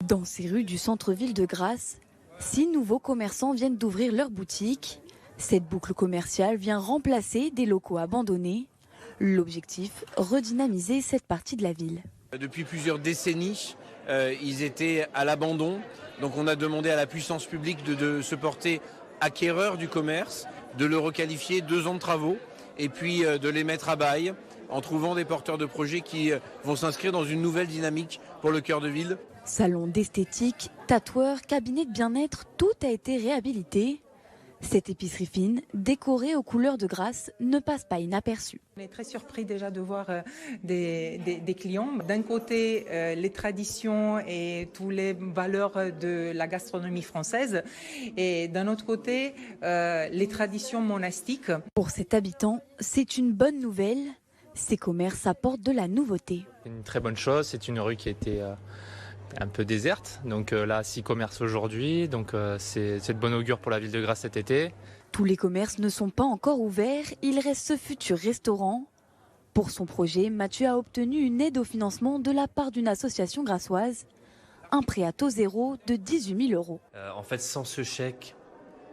Dans ces rues du centre-ville de Grasse, 6 nouveaux commerçants viennent d'ouvrir leur boutique. Cette boucle commerciale vient remplacer des locaux abandonnés. L'objectif, redynamiser cette partie de la ville. Depuis plusieurs décennies, ils étaient à l'abandon. Donc on a demandé à la puissance publique de se porter acquéreur du commerce, de le requalifier, 2 ans de travaux, et puis de les mettre à bail en trouvant des porteurs de projets qui vont s'inscrire dans une nouvelle dynamique pour le cœur de ville. Salon d'esthétique, tatoueurs, cabinet de bien-être, tout a été réhabilité. Cette épicerie fine, décorée aux couleurs de Grasse, ne passe pas inaperçue. On est très surpris déjà de voir des clients. D'un côté, les traditions et toutes les valeurs de la gastronomie française. Et d'un autre côté, les traditions monastiques. Pour cet habitant, c'est une bonne nouvelle. Ces commerces apportent de la nouveauté. C'est une très bonne chose. C'est une rue qui était un peu déserte. Donc là, 6 commerces aujourd'hui. Donc c'est de bon augure pour la ville de Grasse cet été. Tous les commerces ne sont pas encore ouverts. Il reste ce futur restaurant. Pour son projet, Mathieu a obtenu une aide au financement de la part d'une association grassoise. Un prêt à taux zéro de 18 000 €. En fait, sans ce chèque,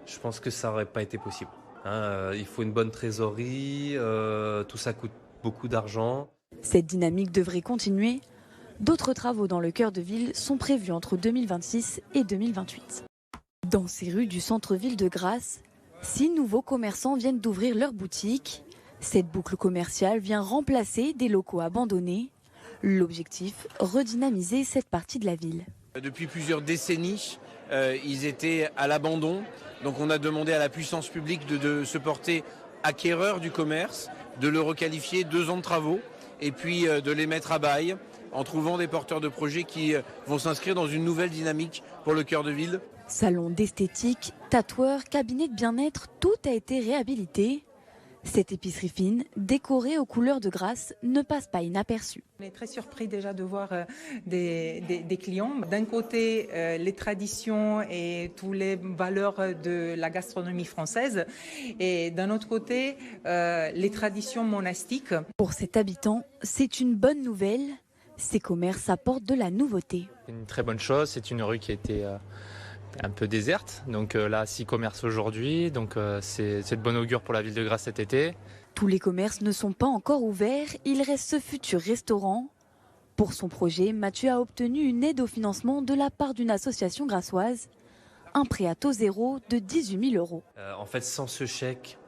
je pense que ça n'aurait pas été possible. Il faut une bonne trésorerie. Tout ça coûte beaucoup d'argent. Cette dynamique devrait continuer. D'autres travaux dans le cœur de ville sont prévus entre 2026 et 2028. Dans ces rues du centre-ville de Grasse, 6 nouveaux commerçants viennent d'ouvrir leur boutique. Cette boucle commerciale vient remplacer des locaux abandonnés. L'objectif, redynamiser cette partie de la ville. Depuis plusieurs décennies, ils étaient à l'abandon. Donc on a demandé à la puissance publique de se porter acquéreur du commerce, de le requalifier, 2 ans de travaux, et puis de les mettre à bail en trouvant des porteurs de projets qui vont s'inscrire dans une nouvelle dynamique pour le cœur de ville. Salon d'esthétique, tatoueurs, cabinet de bien-être, tout a été réhabilité. Cette épicerie fine, décorée aux couleurs de Grasse, ne passe pas inaperçue. On est très surpris déjà de voir des clients. D'un côté, les traditions et toutes les valeurs de la gastronomie française. Et d'un autre côté, les traditions monastiques. Pour cet habitant, c'est une bonne nouvelle. Ces commerces apportent de la nouveauté. C'est une très bonne chose. C'est une rue qui était un peu déserte. Donc là, 6 commerces aujourd'hui. Donc c'est de bon augure pour la ville de Grasse cet été. Tous les commerces ne sont pas encore ouverts. Il reste ce futur restaurant. Pour son projet, Mathieu a obtenu une aide au financement de la part d'une association grassoise. Un prêt à taux zéro de 18 000 €. En fait, sans ce chèque,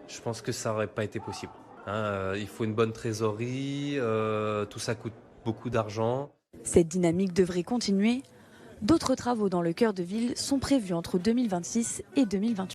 je pense que ça n'aurait pas été possible. Il faut une bonne trésorerie. Tout ça coûte beaucoup d'argent. Cette dynamique devrait continuer. D'autres travaux dans le cœur de ville sont prévus entre 2026 et 2028.